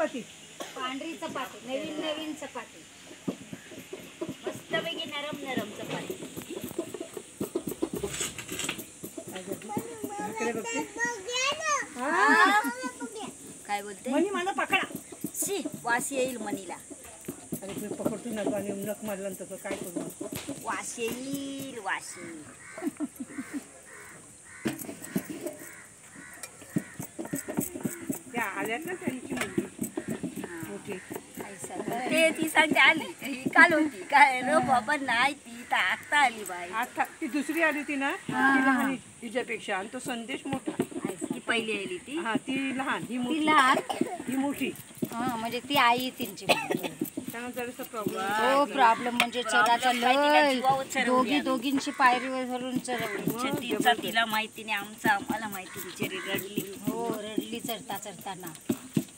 चपाती, पांढरी चपाती, नवीन नवीन चपाती, मस्तपैकी नरम नरम चपाती. इकडे बघते. काय बोलते? मनी मला पकडा. शी वास येईल मनीला. अरे मी पकडतो नका आणि नख मारल्यानंतर काय करू? वास येईल वास येईल. त्या आल्यात ना त्यांची मुलगी मोठी. ते ती सांगते आली ही काल होती काय रे बाबा नाही ती तर आत्ता आली बाई. आता ती दुसरी आली होती ना, ती लहान हिच्यापेक्षा, आणि तो संदेश मोठा. ती पहिली आली ती. हा ती लहान, ही ती मोठी. लहान, ही मोठी. म्हणजे ती आई त्यांची. त्यानंतर प्रॉब्लेम. हो प्रॉब्लेम म्हणजे चराचा लय दोघींची पायरीवर धरून चरवली. तिचा तिला माहिती नाही आमचं आम्हाला माहिती. बिचारी रडली. हो रडली चरताना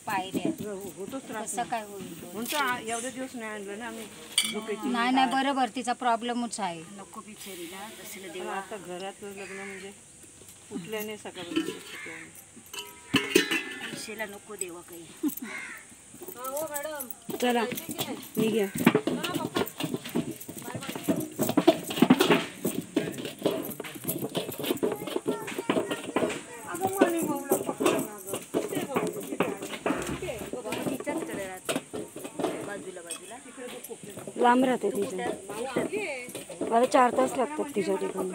पायऱ्या. होतोच त्रास. कसं काय होईल? म्हणून एवढे दिवस नाही आणलं ना आम्ही झोपेची. नाही बरोबर तिचा प्रॉब्लेमच आहे. नको बिचारीला तसलं पण देवा. आता घरात लग्न म्हणजे उठल्याने सकाळपासून पैशाला नको देवा काही. चला निघ्या. लांब राहते तिच्या. मला 4 तास लागतात तिच्या ठिकाणी.